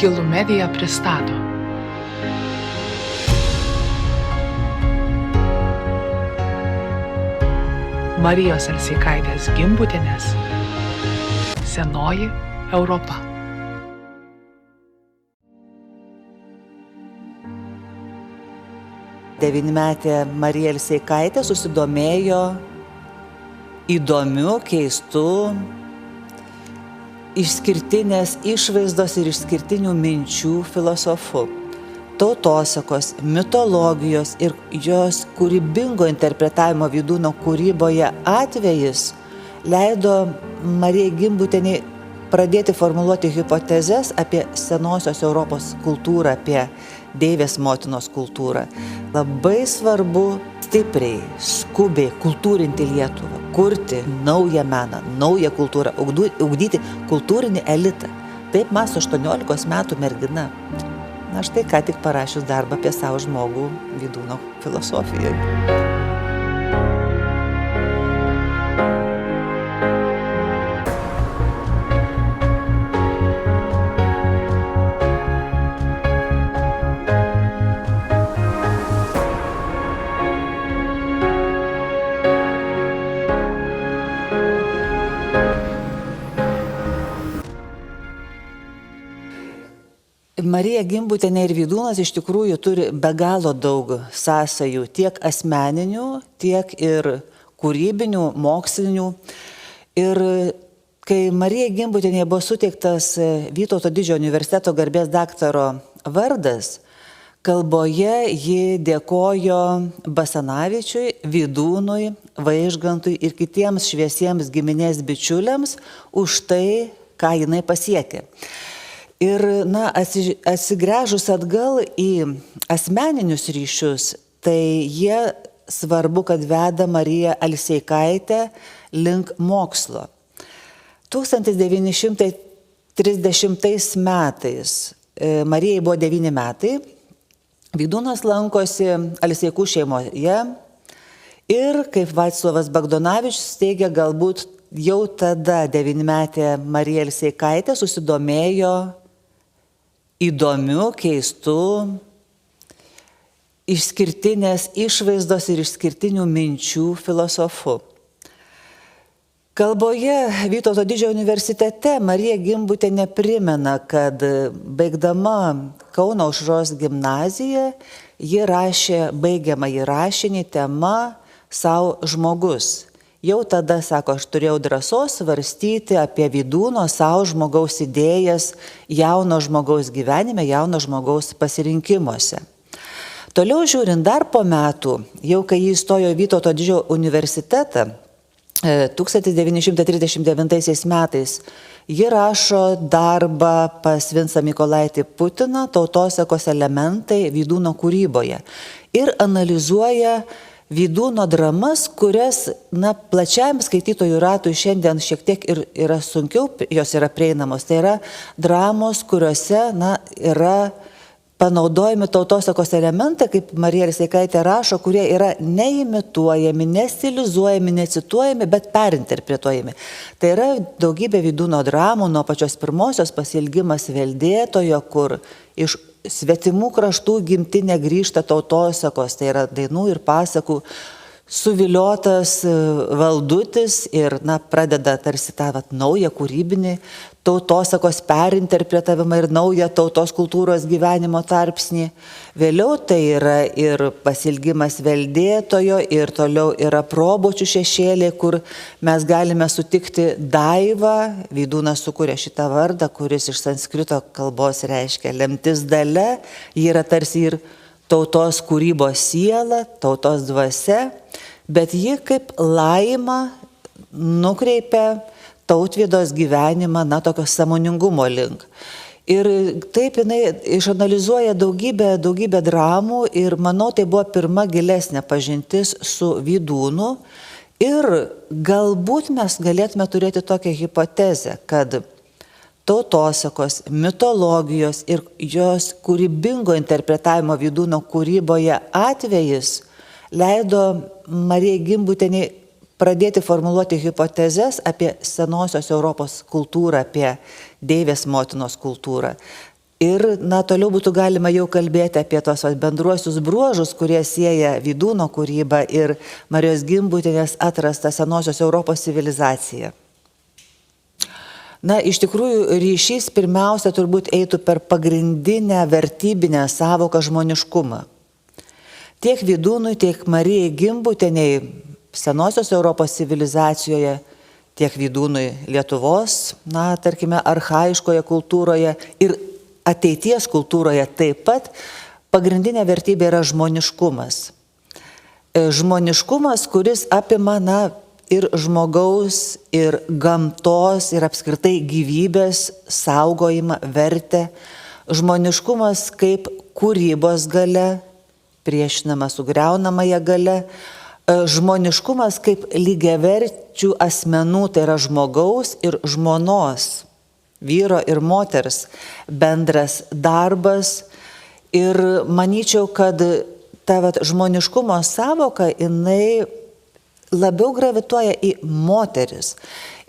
Skilų Media pristato. Marijos Alseikaitės Gimbutienės Senoji Europa. Devynmetė Marija Alseikaitė susidomėjo įdomiu, keistu, išskirtinės išvaizdos ir išskirtinių minčių filosofu. Tautosakos, mitologijos ir jos kūrybingo interpretavimo Vydūno kūryboje atvejis leido Marijai Gimbutienei pradėti formuluoti hipotezes apie senosios Europos kultūrą, apie Deivės motinos kultūrą. Labai svarbu stipriai, skubiai kultūrinti Lietuvą, kurti naują meną, naują kultūrą, ugdyti kultūrinį elitą. Taip mąsto 18 metų mergina. Na štai ką tik parašius darbą apie savo žmogų Vydūno filosofijoje. Marija Gimbutienė ir Vydūnas iš tikrųjų turi be galo daug sąsajų, tiek asmeninių, tiek ir kūrybinių, mokslinių. Ir kai Marijai Gimbutienei buvo suteiktas Vytauto Didžiojo universiteto garbės daktaro vardas, kalboje ji dėkojo Basanavičiui, Vydūnui, Vaižgantui ir kitiems šviesiems giminės bičiuliams už tai, ką jinai pasiekė. Ir, atsigręžus atgal į asmeninius ryšius, tai jie svarbu, kad veda Mariją Alseikaitę link mokslo. 1930 metais, Marijai buvo 9 metai, Vydūnas lankosi Alseikų šeimoje ir, kaip Vaclovas Bagdonavičius teigia, galbūt jau tada 9-metė Marija Alseikaitė susidomėjo įdomiu, keistu, išskirtinės išvaizdos ir išskirtinių minčių filosofu. Kalboje Vytauto Didžiojo universitete Marija Gimbutienė primena, kad baigdama Kauno Aušros gimnaziją, ji rašė baigiamąjį rašinį tema "Sau žmogus". Jau tada, sako, aš turėjau drąsos svarstyti apie Vydūno savo žmogaus idėjas jauno žmogaus gyvenime, jauno žmogaus pasirinkimuose. Toliau žiūrint dar po metų, jau kai jis įstojo į Vytauto Didžiojo universitetą, 1939 metais, ji rašo darbą pas Vincą Mykolaitį Putiną "Tautosakos elementai Vydūno kūryboje" ir analizuoja Vydūno dramas, kurias, plačiajam skaitytojų ratui šiandien šiek tiek ir yra sunkiau, jos yra prieinamos. Tai yra dramos, kuriuose, yra panaudojami tautosakos elementai, kaip Marija Alseikaitė rašo, kurie yra neimituojami, nestilizuojami, necituojami, bet perinterpretuojami. Tai yra daugybė Vydūno dramų, nuo pačios pirmosios Pasiilgimas veldėtojo, kur iš svetimų kraštų gimtinė grįžta tautosakos, tai yra dainų ir pasakų suviliotas valdutis ir pradeda tarsi tą naują kūrybinį tautosakos perinterpretavimą ir naują tautos kultūros gyvenimo tarpsnį. Vėliau tai yra ir Pasiilgimas veldėtojo ir toliau yra Probočių šešėlė, kur mes galime sutikti Daivą. Vydūnas sukuria šitą vardą, kuris iš sanskrito kalbos reiškia lemtis dalia. Ji yra tarsi ir tautos kūrybos siela, tautos dvasia, bet ji kaip laima nukreipia tautvydos gyvenimą, tokio sąmoningumo link. Ir taip jinai išanalizuoja daugybę dramų ir manau, tai buvo pirma gilesnė pažintis su Vydūnu. Ir galbūt mes galėtume turėti tokią hipotezę, kad tautosakos, mitologijos ir jos kūrybingo interpretavimo Vydūno kūryboje atvejis leido Marijai Gimbutienei pradėti formuluoti hipotezes apie senosios Europos kultūrą, apie Deivės motinos kultūrą. Ir, toliau būtų galima jau kalbėti apie tos bendruosius bruožus, kurie sieja Vydūno kūrybą ir Marijos Gimbutienės atrastą senosios Europos civilizaciją. Iš tikrųjų, ryšys pirmiausia turbūt eitų per pagrindinę vertybinę savoką žmoniškumą. Tiek Vydūnui, tiek Marijai Gimbutieniai senosios Europos civilizacijoje, tiek Vydūnui Lietuvos, tarkime, archaiškoje kultūroje ir ateities kultūroje taip pat pagrindinė vertybė yra žmoniškumas. Žmoniškumas, kuris apima ir žmogaus, ir gamtos, ir apskritai gyvybės saugojimą, vertę. Žmoniškumas kaip kūrybos galia, priešinama sugriaunamąją galia. Žmoniškumas kaip lygiaverčių asmenų, tai yra žmogaus ir žmonos, vyro ir moters bendras darbas. Ir manyčiau, kad ta žmoniškumo savoka, jinai labiau gravituoja į moteris.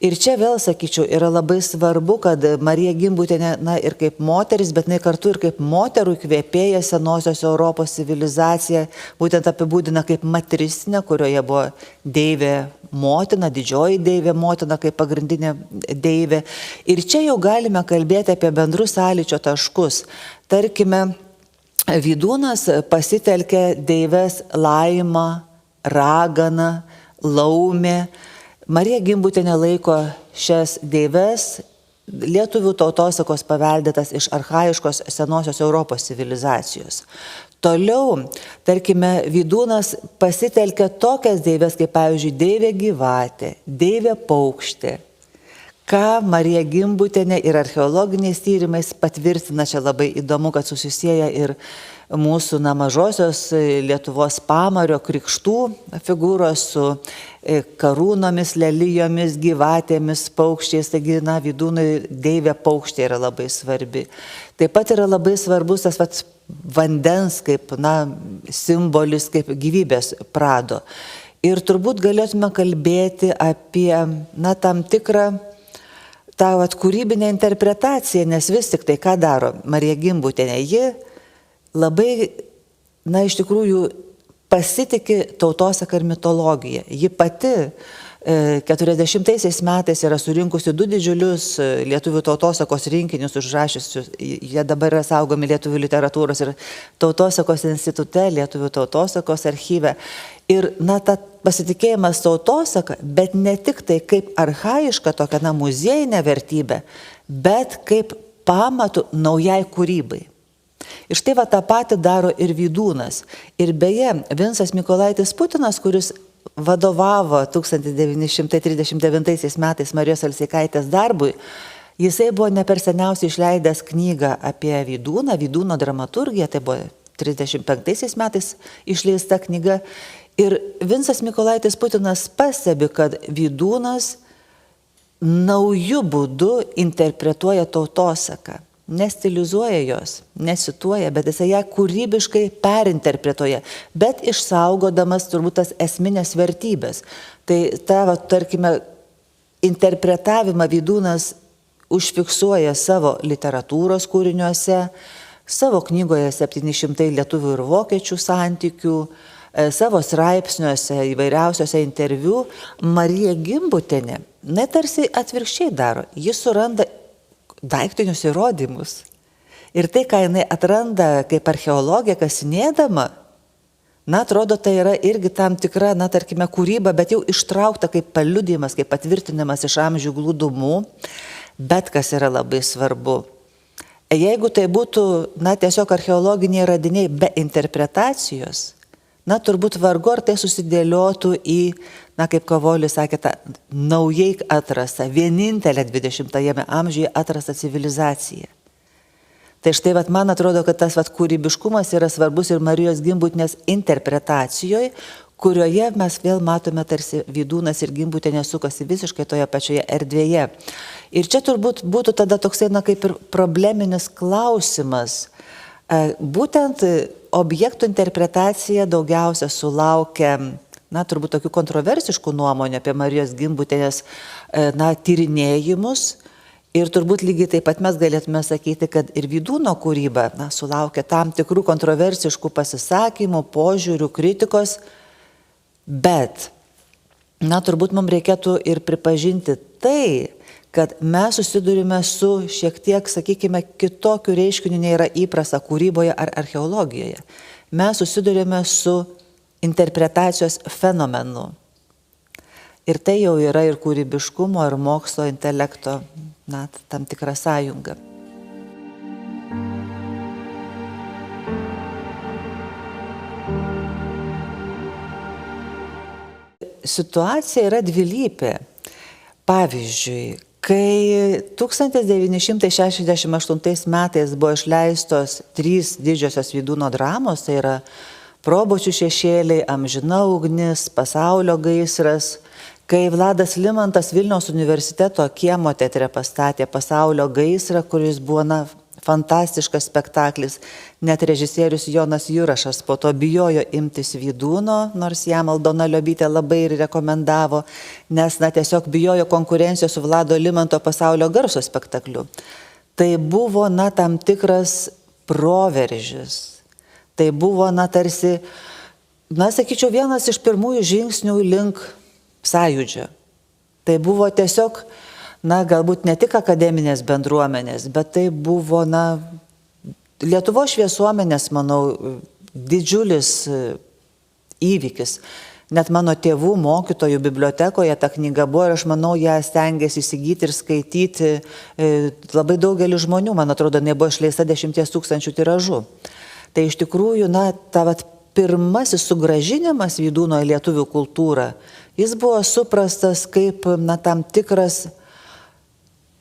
Ir čia vėl, sakyčiau, yra labai svarbu, kad Marija Gimbutienė, ir kaip moteris, bet kartu ir kaip moterų įkvėpėja senosios Europos civilizaciją, būtent apibūdina kaip matristinę, kurioje buvo deivė motina, didžioji deivė motina kaip pagrindinė deivė. Ir čia jau galime kalbėti apie bendrus sąlyčio taškus. Tarkime, Vydūnas pasitelkė deives Laimą, Raganą, Laumę. Marija Gimbutienė laiko šias deives lietuvių tautosakos paveldėtas iš archaiškos senosios Europos civilizacijos. Toliau, tarkime, Vydūnas pasitelkė tokias deives kaip, pavyzdžiui, deivė gyvatė, deivė paukštė, ką Marija Gimbutienė ir archeologiniais tyrimais patvirtina. Čia labai įdomu, kad susisieja ir mūsų mažosios Lietuvos pamario krikštų figūros su karūnomis, lelijomis, gyvatėmis, paukščiais. Taigi, Vydūnui deivė paukštė yra labai svarbi. Taip pat yra labai svarbus tas vandens kaip simbolis, kaip gyvybės prado. Ir turbūt galėtume kalbėti apie tam tikrą tą kūrybinę interpretaciją, nes vis tik tai ką daro Marija Gimbutienė? Ji labai, iš tikrųjų, pasitiki tautosaka ir mitologija. Ji pati 40 metais yra surinkusi 2 didžiulius lietuvių tautosakos rinkinius užrašiusius. Jie dabar yra saugomi Lietuvių literatūros ir tautosakos institute, Lietuvių tautosakos archyve. Ir, ta pasitikėjimas tautosaka, bet ne tik tai kaip archaiška tokia muziejinė vertybė, bet kaip pamatų naujai kūrybai. Ir štai tą patį daro ir Vydūnas. Ir beje, Vincas Mykolaitis Putinas, kuris vadovavo 1939 metais Marijos Alseikaitės darbui, jisai buvo ne per seniausiai išleidęs knygą apie Vydūną, Vydūno dramaturgiją, tai buvo 1935 metais išleista knyga. Ir Vincas Mykolaitis Putinas pastebi, kad Vydūnas naujų būdų interpretuoja tautosaką. Nestilizuoja jos, nesituoja, bet jisai ją kūrybiškai perinterpretuoja, bet išsaugodamas turbūt tas esminės vertybės. Tai tarkime, interpretavimą Vydūnas užfiksuoja savo literatūros kūriniuose, savo knygoje 700 lietuvių ir vokiečių santykių, savo straipsniuose, įvairiausiose interviu. Marija Gimbutienė tarsi atvirkščiai daro, ji suranda daiktinius įrodymus. Ir tai, ką jinai atranda kaip archeologija kasinėdama, atrodo, tai yra irgi tam tikra, tarkime, kūryba, bet jau ištraukta kaip paliudijimas, kaip patvirtinimas iš amžių glūdumų. Bet kas yra labai svarbu, jeigu tai būtų, tiesiog archeologiniai radiniai be interpretacijos, turbūt vargu ar tai susidėliotų į, kaip Kavolis sakė, tą naujai atrastą, vienintelę 20-ame amžiuje atrastą civilizaciją. Tai štai, man atrodo, kad tas kūrybiškumas yra svarbus ir Marijos Gimbutienės interpretacijoje, kurioje mes vėl matome, tarsi Vydūnas ir Gimbutienė sukasi visiškai toje pačioje erdvėje. Ir čia turbūt būtų tada toksai, kaip ir probleminis klausimas. Būtent objektų interpretacija daugiausia sulaukia, turbūt tokių kontroversiškų nuomonių apie Marijos Gimbutienės tyrinėjimus. Ir turbūt lygiai taip pat mes galėtume sakyti, kad ir Vydūno kūryba sulaukia tam tikrų kontroversiškų pasisakymų, požiūrių, kritikos, bet turbūt mums reikėtų ir pripažinti tai, kad mes susidurime su šiek tiek, sakykime, kitokiu reiškiniu nei yra įprasta kūryboje ar archeologijoje. Mes susidurime su interpretacijos fenomenu. Ir tai jau yra ir kūrybiškumo, ir mokslo, intelekto, tam tikra sąjunga. Situacija yra dvilypė. Pavyzdžiui, kai 1968 metais buvo išleistos 3 didžiosios Vydūno dramos, tai yra Probočių šešėliai, Amžina ugnis, Pasaulio gaisras, kai Vladas Limantas Vilniaus universiteto Kiemo teatre pastatė Pasaulio gaisrą, kuris buvo fantastiškas spektaklis, net režisierius Jonas Jurašas po to bijojo imtis Vydūno, nors jam Aldona Liobytė labai ir rekomendavo, nes tiesiog bijojo konkurencijos su Vlado Limanto Pasaulio garso spektakliu. Tai buvo tam tikras proveržis. Tai buvo tarsi, sakyčiau, vienas iš pirmųjų žingsnių link sąjūdžio. Tai buvo tiesiog, galbūt ne tik akademinės bendruomenės, bet tai buvo, Lietuvos šviesuomenės, manau, didžiulis įvykis. Net mano tėvų mokytojų bibliotekoje ta knyga buvo ir aš manau, ją stengiasi įsigyti ir skaityti labai daugelis žmonių. Man atrodo, nebuvo išleista 10 000 tiražų. Tai iš tikrųjų, pirmasis sugrąžinimas Vydūno į lietuvių kultūrą, jis buvo suprastas kaip tam tikras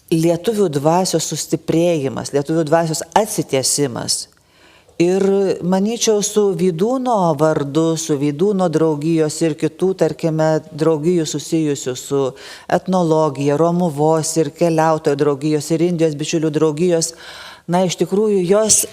lietuvių dvasios sustiprėjimas, lietuvių dvasios atsitiesimas. Ir manyčiau, su Vydūno vardu, su Vydūno draugijos ir kitų, tarkime, draugijų susijusių su etnologija, Romuvos ir keliautojų draugijos ir Indijos bičiulių draugijos, iš tikrųjų jos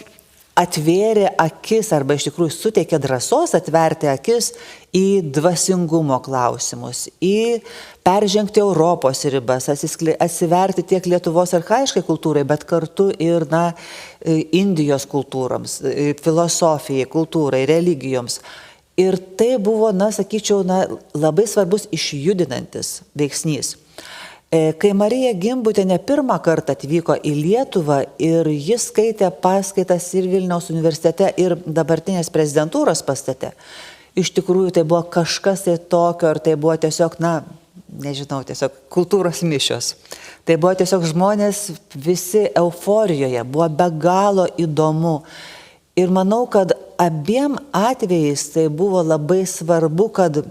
atvėrė akis arba iš tikrųjų suteikė drąsos atverti akis į dvasingumo klausimus, į peržengti Europos ribas, atsiverti tiek Lietuvos archaiškai kultūrai, bet kartu ir Indijos kultūroms, filosofijai, kultūrai, religijoms. Ir tai buvo, sakyčiau, labai svarbus išjudinantis veiksnys. Kai Marija Gimbutienė pirmą kartą atvyko į Lietuvą ir jis skaitė paskaitas ir Vilniaus universitete, ir dabartinės prezidentūros pastate, iš tikrųjų tai buvo kažkas tai tokio, ar tai buvo tiesiog, nežinau, tiesiog kultūros mišios. Tai buvo tiesiog žmonės visi euforijoje, buvo be galo įdomu. Ir manau, kad abiem atvejais tai buvo labai svarbu, kad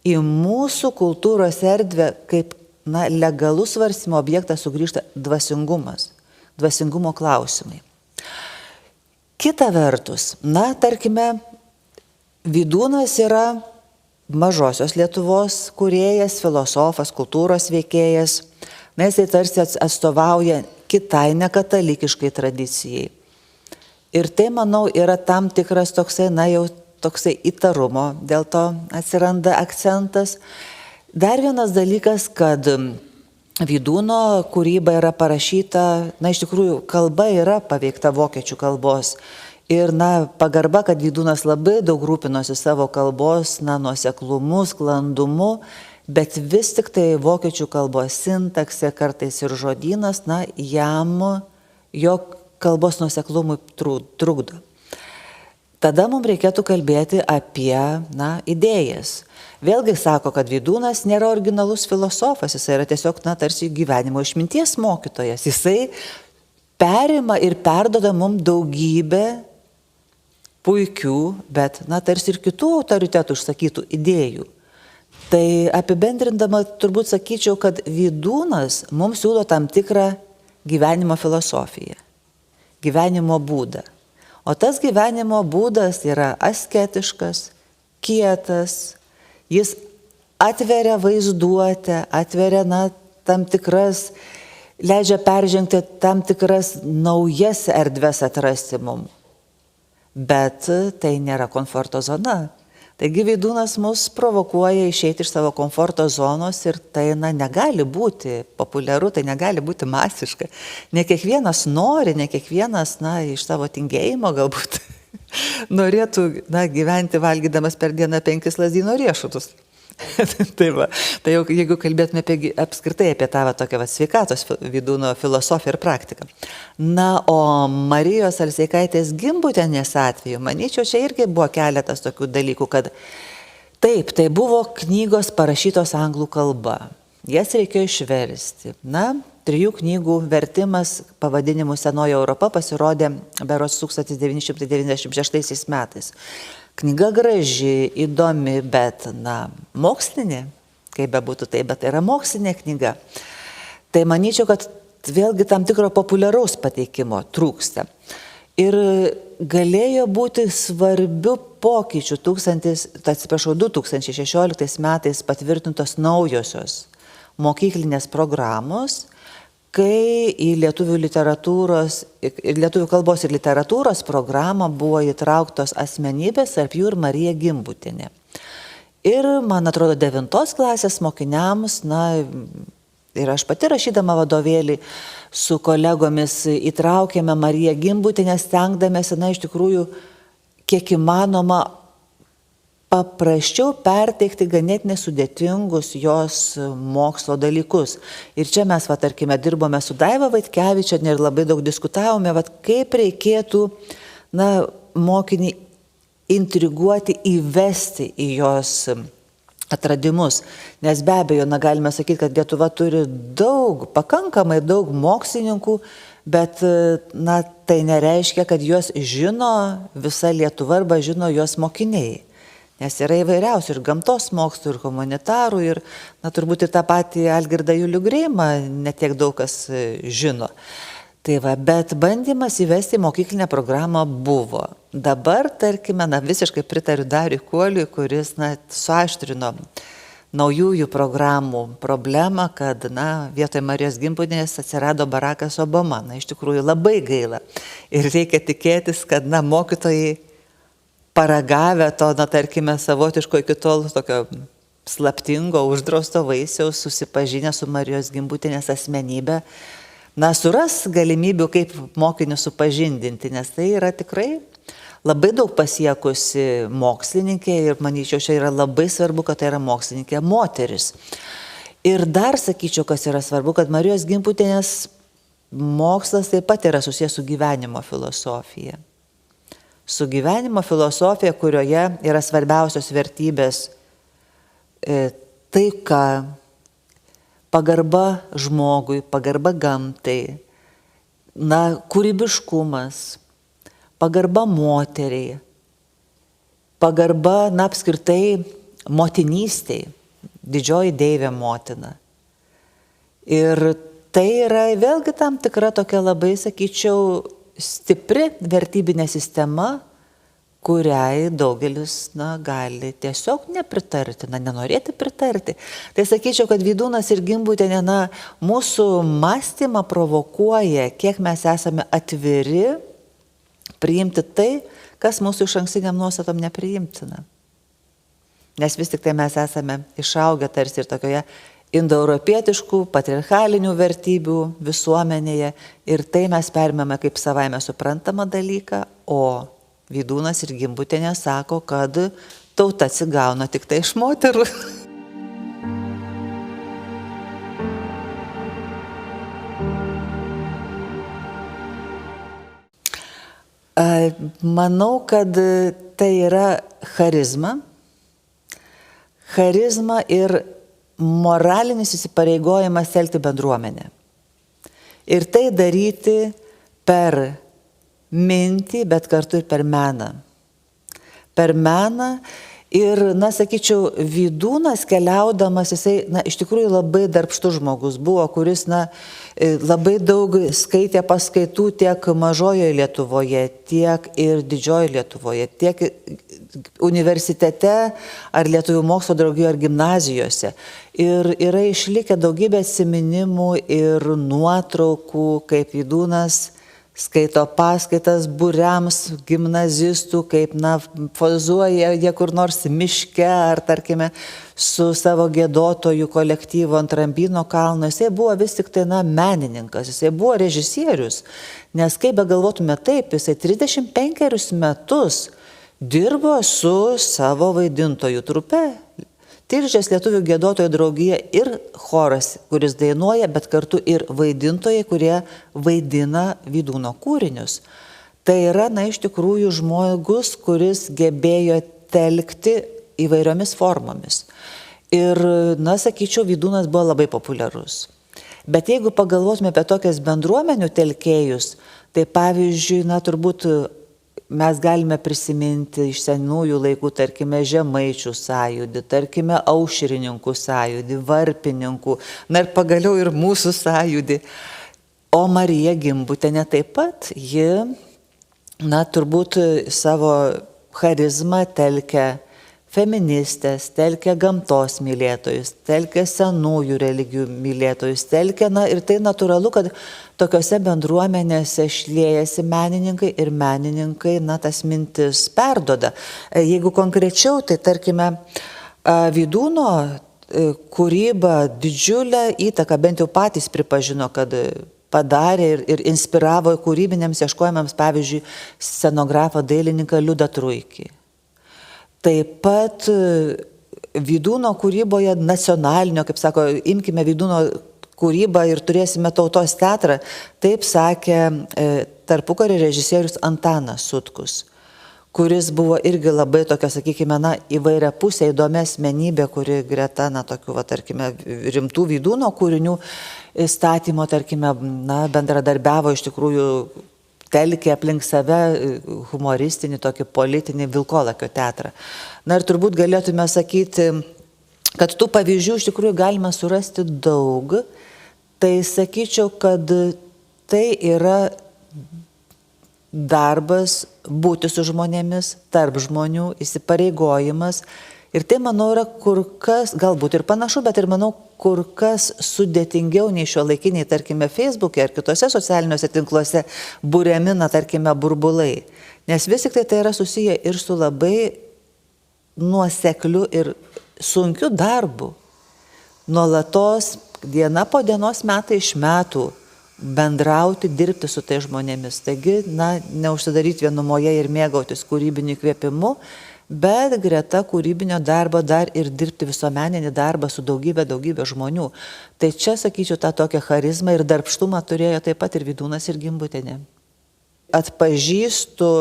į mūsų kultūros erdvę kaip legalus svarstymo objektas sugrįžta dvasingumas, dvasingumo klausimai. Kita vertus, tarkime, Vydūnas yra mažosios Lietuvos kūrėjas, filosofas, kultūros veikėjas. Jisai tarsi atstovauja kitai nekatalikiškai tradicijai. Ir tai, manau, yra tam tikras toksai, jau toksai įtarumo, dėl to atsiranda akcentas. Dar vienas dalykas, kad Vydūno kūryba yra parašyta, iš tikrųjų, kalba yra paveikta vokiečių kalbos. Ir, pagarba, kad Vydūnas labai daug rūpinosi savo kalbos, nuoseklumu, sklandumu, bet vis tik tai vokiečių kalbos sintaksė, kartais ir žodynas, jam jo kalbos nuoseklumui trukdo. Tada mums reikėtų kalbėti apie, idėjas. Vėlgi sako, kad Vydūnas nėra originalus filosofas, jisai yra tiesiog, tarsi gyvenimo išminties mokytojas. Jisai perima ir perduoda mums daugybę puikių, bet, tarsi ir kitų autoritetų išsakytų idėjų. Tai apibendrindama turbūt sakyčiau, kad Vydūnas mums siūlo tam tikrą gyvenimo filosofiją, gyvenimo būdą. O tas gyvenimo būdas yra asketiškas, kietas, jis atveria vaizduotę, atveria tam tikras, leidžia peržengti tam tikras naujas erdves atrasti mums. Bet tai nėra komforto zona. Taigi Vydūnas mus provokuoja išeiti iš savo komforto zonos ir tai negali būti populiaru, tai negali būti masiška. Ne kiekvienas nori, ne kiekvienas iš savo tingėjimo galbūt norėtų gyventi valgydamas per dieną 5 lazdyno riešutus. Tai jau jeigu kalbėtume apskritai apie tą tokią sveikatos Vydūno filosofiją ir praktiką. O Marijos Alseikaitės Gimbutienės atveju, manyčiau, čia irgi buvo keletas tokių dalykų, kad taip, tai buvo knygos parašytos anglų kalba. Jas reikėjo išversti. 3 knygų vertimas pavadinimu Senoji Europa pasirodė berods 1996 metais. Knyga graži, įdomi, bet mokslinė, kaip bebūtų tai, bet tai yra mokslinė knyga. Tai manyčiau, kad vėlgi tam tikro populiaraus pateikimo trūksta. Ir galėjo būti svarbių pokyčių 2016 metais patvirtintos naujosios mokyklinės programos, kai į lietuvių kalbos ir literatūros programą buvo įtrauktos asmenybės, tarp jų ir Marija Gimbutienė. Ir, man atrodo, 9 klasės mokiniams, ir aš pati rašydama vadovėlį su kolegomis įtraukėme Mariją Gimbutienę, stengdamėsi, iš tikrųjų, kiek įmanoma paprasčiau perteikti ganėtinai sudėtingus jos mokslo dalykus. Ir čia mes, tarkime, dirbome su Daiva Vaitkevičiene ir labai daug diskutavome, kaip reikėtų mokinį intriguoti, įvesti į jos atradimus. Nes be abejo, galime sakyti, kad Lietuva turi pakankamai daug mokslininkų, bet tai nereiškia, kad juos žino visa Lietuva arba žino jos mokiniai. Nes yra įvairiausių ir gamtos mokslų, ir humanitarų, ir turbūt ir tą patį Algirdą Julių Greimą netiek daug kas žino. Bet bandymas įvesti mokyklinę programą buvo. Dabar, tarkime, visiškai pritariu Dariui Kuoliui, kuris suaštrino naujųjų programų problemą, kad vietoj Marijos Gimbutienės atsirado Barackas Obama. Iš tikrųjų labai gaila. Ir reikia tikėtis, kad mokytojai paragavę to, tarkime, savotiško iki tol tokio slaptingo, uždrausto vaisiaus, susipažinę su Marijos Gimbutienės asmenybę, suras galimybių, kaip mokinius supažindinti, nes tai yra tikrai labai daug pasiekusi mokslininkė ir, manyčiau, čia yra labai svarbu, kad tai yra mokslininkė moteris. Ir dar sakyčiau, kas yra svarbu, kad Marijos Gimbutienės mokslas taip pat yra susijęs su gyvenimo filosofija. Su gyvenimo filosofija, kurioje yra svarbiausios vertybės taika, pagarba žmogui, pagarba gamtai, kūrybiškumas, pagarba moteriai, pagarba, apskritai motinystei, didžioji Deivė motina. Ir tai yra vėlgi tam tikra tokia labai, sakyčiau, stipri vertybinė sistema, kuriai daugelis gali tiesiog nepritarti, nenorėti pritarti. Tai sakyčiau, kad Vydūnas ir Gimbutienė mūsų mąstymą provokuoja, kiek mes esame atviri priimti tai, kas mūsų išankstiniam nuostatom nepriimtina. Nes vis tik tai mes esame išaugę tarsi ir tokioje indoeuropietiškų, patriarchalinių vertybių visuomenėje ir tai mes perimame kaip savaime suprantamą dalyką, o Vydūnas ir Gimbutienė sako, kad tauta atsigauna tik tai iš moterų. Manau, kad tai yra charizma ir moralinis įsipareigojimas telkti bendruomenę. Ir tai daryti per mintį, bet kartu ir per meną. Per meną ir, sakyčiau, Vydūnas keliaudamas, jisai, iš tikrųjų labai darbštus žmogus buvo, kuris, labai daug skaitė paskaitų tiek mažojoje Lietuvoje, tiek ir didžiojoje Lietuvoje, tiek universitete ar Lietuvių mokslo draugijų ar gimnazijose. Ir yra išlikę daugybė atsiminimų ir nuotraukų, kaip Vydūnas skaito paskaitas būriams gimnazistų, kaip pozuoja jie kur nors miške ar, tarkime, su savo giedotojų kolektyvu ant Rambyno kalno. Jisai buvo vis tik tai menininkas, jisai buvo režisierius, nes kaip begalvotume taip, jisai 35 metus dirbo su savo vaidintojų trupe. Tilžės lietuvių giedotojų draugija ir choras, kuris dainuoja, bet kartu ir vaidintojai, kurie vaidina Vydūno kūrinius. Tai yra, iš tikrųjų, žmogus, kuris gebėjo telkti įvairiomis formomis. Ir, sakyčiau, Vydūnas buvo labai populiarus. Bet jeigu pagalvotume apie tokias bendruomenių telkėjus, tai pavyzdžiui, turbūt mes galime prisiminti iš senųjų laikų, tarkime, Žemaičių sąjūdį, tarkime, Aušrininkų sąjūdį, Varpininkų, ir pagaliau ir mūsų sąjūdį. O Marija Gimbutienė taip pat, ji, turbūt savo charizmą telkia feministės, telkia gamtos mylėtojus, telkia senųjų religijų mylėtojus, telkia, ir tai natūralu, kad tokiose bendruomenėse šliejasi menininkai ir menininkai, tas mintis perduoda. Jeigu konkrečiau, tai tarkime, Vydūno kūryba didžiulę įtaką, bent jau patys pripažino, kad padarė ir inspiravo kūrybiniams ieškojimams, pavyzdžiui, scenografą dailininką Liudą Truikį. Taip pat Vydūno kūryboje nacionalinio, kaip sako, imkime Vydūno kūrybą ir turėsime tautos teatrą, taip sakė tarpukario režisierius Antanas Sutkus, kuris buvo irgi labai tokia, sakykime, įvairia pusė įdomi asmenybė, kuri greta, tokių, tarkime, rimtų Vydūno kūrinių statymo, tarkime, bendradarbiavo iš tikrųjų, telkė aplink save humoristinį, tokį politinį Vilkolakio teatrą. Ir turbūt galėtume sakyti, kad tų pavyzdžių iš tikrųjų galima surasti daug, tai sakyčiau, kad tai yra darbas būti su žmonėmis, tarp žmonių, įsipareigojimas. Ir tai, manau, yra kur kas, galbūt ir panašu, bet ir manau, kur kas sudėtingiau nei šiuolaikiniai, tarkime, Facebook'e ar kitose socialiniuose tinkluose būriami, tarkime, burbulai. Nes vis tik tai yra susiję ir su labai nuosekliu ir sunkiu darbu. Nuolatos, diena po dienos, metai iš metų bendrauti, dirbti su tai žmonėmis. Taigi, neužsidaryti vienumoje ir mėgautis kūrybiniu įkvėpimu, bet greta kūrybinio darbo dar ir dirbti visuomeninį darbą su daugybė žmonių. Tai čia, sakyčiau, tą tokią charizmą ir darbštumą turėjo taip pat ir Vydūnas ir Gimbutienė. Atpažįstu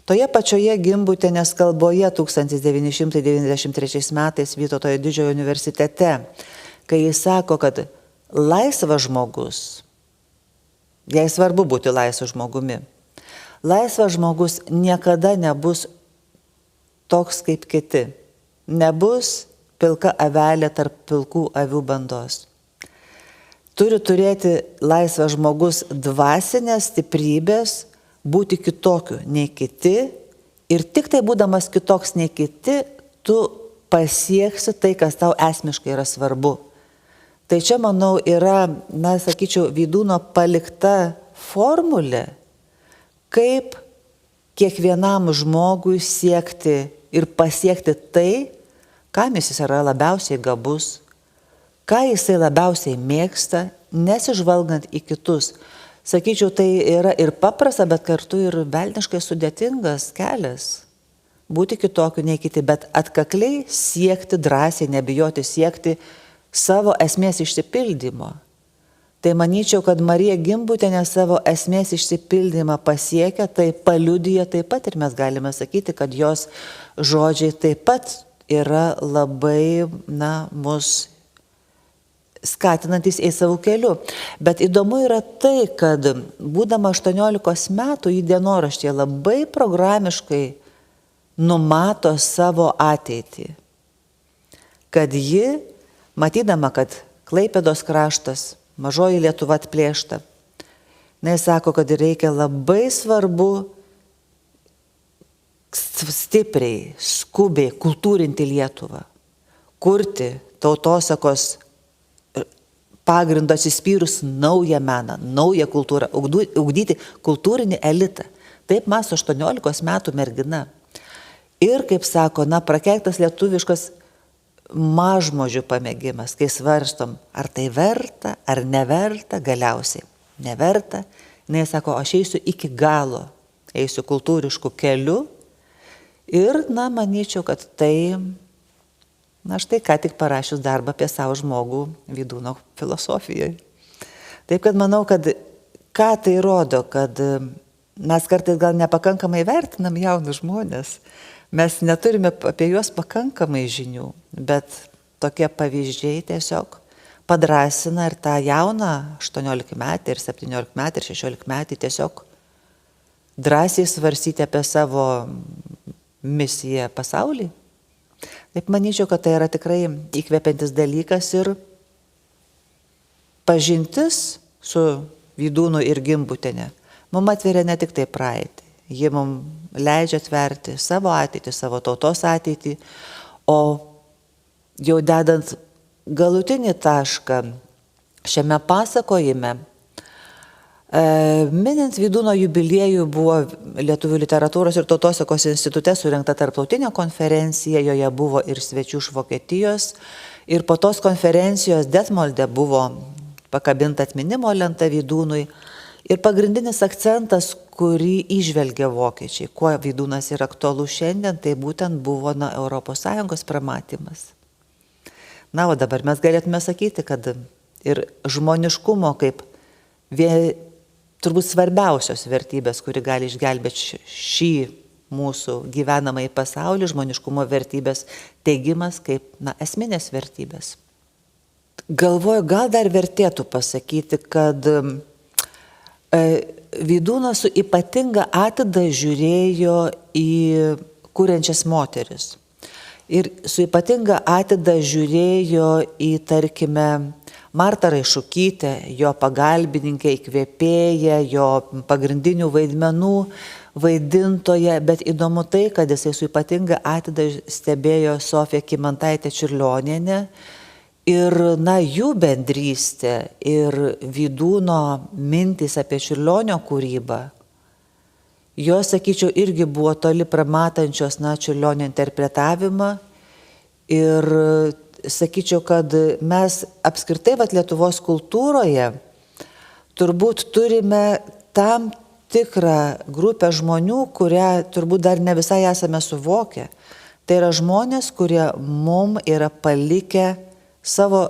toje pačioje Gimbutienės kalboje 1993 metais Vytauto Didžiojo universitete, kai jis sako, kad laisvas žmogus, jai svarbu būti laisvu žmogumi, laisvas žmogus niekada nebus toks kaip kiti, nebus pilka avelė tarp pilkų avių bandos. Turi turėti laisvas žmogus dvasinės stiprybės, būti kitokiu nei kiti ir tik tai būdamas kitoks nei kiti, tu pasieksi tai, kas tau esmiškai yra svarbu. Tai čia, manau, yra, sakyčiau, Vydūno palikta formulė, kaip kiekvienam žmogui siekti ir pasiekti tai, kam jis yra labiausiai gabus, ką jisai labiausiai mėgsta, nesižvalgant į kitus. Sakyčiau, tai yra ir paprasta, bet kartu ir velniškai sudėtingas kelias. Būti kitokiu nei kiti, bet atkakliai siekti, drąsiai, nebijoti siekti savo esmės išsipildymo. Tai manyčiau, kad Marija Gimbutienė savo esmės išsipildymą pasiekia, tai paliudija taip pat ir mes galime sakyti, kad jos žodžiai taip pat yra labai, mus skatinantis į savo keliu. Bet įdomu yra tai, kad būdama 18 metų į dienoraštį labai programiškai numato savo ateitį. Kad ji, matydama, kad Klaipėdos kraštas, mažoji Lietuva atplėšta. Jis sako, kad reikia labai svarbu stipriai, skubiai kultūrinti Lietuvą, kurti tautosakos pagrindo atsispyrus naują meną, naują kultūrą, ugdyti kultūrinį elitą. Taip mąsto 18 metų mergina. Ir, kaip sako, prakeiktas lietuviškas mažmožių pamėgimas, kai svarstom, ar tai verta, ar neverta, galiausiai neverta. Jis sako, aš eisiu iki galo, eisiu kultūriškų kelių ir, manyčiau, kad tai, štai ką tik parašius darbą apie savo žmogų Vydūno filosofijoje. Taip, kad manau, kad ką tai rodo, kad mes kartais gal nepakankamai vertinam jaunus žmonės, mes neturime apie juos pakankamai žinių, bet tokie pavyzdžiai tiesiog padrasina ir tą jauną 18 metį ir 17 metį ir 16 metį tiesiog drąsiai svarstyti apie savo misiją pasaulyje. Taip manyčiau, kad tai yra tikrai įkvepiantis dalykas ir pažintis su Vydūnu ir Gimbutiene mums atveria ne tik tai praeitį. Ji mums leidžia atverti savo ateitį, savo tautos ateitį, o jau dedant galutinį tašką šiame pasakojime, minint Vydūno jubiliejų buvo Lietuvių literatūros ir tautosakos institute surengta tarptautinė konferencija, joje buvo ir svečių iš Vokietijos, ir po tos konferencijos Detmolde buvo pakabinta atminimo lenta Vydūnui. Ir pagrindinis akcentas, kurį įžvelgia vokiečiai, kuo Vydūnas yra aktualus šiandien, tai būtent buvo ES pramatymas. O dabar mes galėtume sakyti, kad ir žmoniškumo kaip turbūt svarbiausios vertybės, kuri gali išgelbėti šį mūsų gyvenamąjį pasaulį, žmoniškumo vertybės teigimas kaip esminės vertybės. Galvoju, gal dar vertėtų pasakyti, kad Vydūnas su ypatinga atida žiūrėjo į kuriančias moteris. Ir su ypatinga atida žiūrėjo į, tarkime, Martą Raišukytę, jo pagalbininkę, įkvėpėją, jo pagrindinių vaidmenų vaidintoją, bet įdomu tai, kad jisai su ypatinga atida stebėjo Sofiją Kymantaitę Čiurlionienę. Ir, jų bendrystė ir Vydūno mintys apie Čiurlionio kūrybą, jos, sakyčiau, irgi buvo toli pramatančios Čiurlionio interpretavimą. Ir sakyčiau, kad mes apskritai Lietuvos kultūroje turbūt turime tam tikrą grupę žmonių, kurią turbūt dar ne visai esame suvokę. Tai yra žmonės, kurie mum yra palikę savo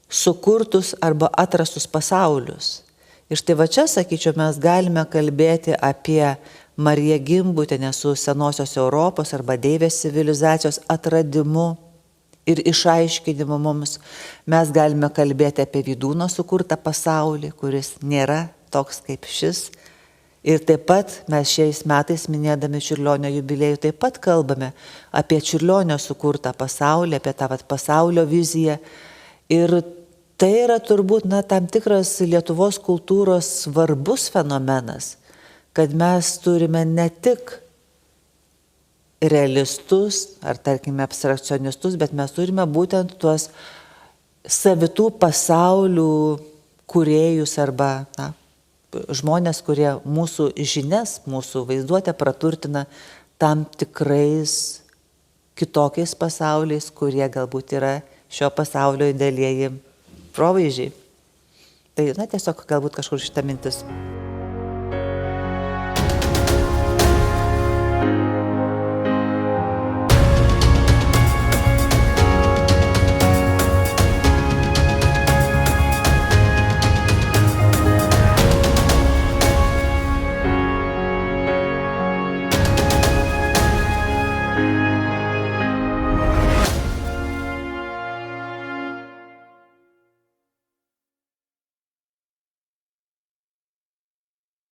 sukurtus arba atrastus pasaulius. Ir štai čia, sakyčiau, mes galime kalbėti apie Mariją Gimbutienę su senosios Europos arba deivės civilizacijos atradimu ir išaiškinimu mums. Mes galime kalbėti apie Vydūno sukurtą pasaulį, kuris nėra toks kaip šis. Ir taip pat mes šiais metais, minėdami Čiurlionio jubiliejų, taip pat kalbame apie Čiurlionio sukurtą pasaulį, apie tą pasaulio viziją. Ir tai yra turbūt tam tikras Lietuvos kultūros svarbus fenomenas, kad mes turime ne tik realistus ar, tarkime, abstrakcionistus, bet mes turime būtent tuos savitų pasaulių kūrėjus arba žmonės, kurie mūsų žinias, mūsų vaizduotę praturtina tam tikrais kitokiais pasauliais, kurie galbūt yra šio pasaulio idealieji provaizdžiai. Tai, tiesiog galbūt kažkur šita mintis.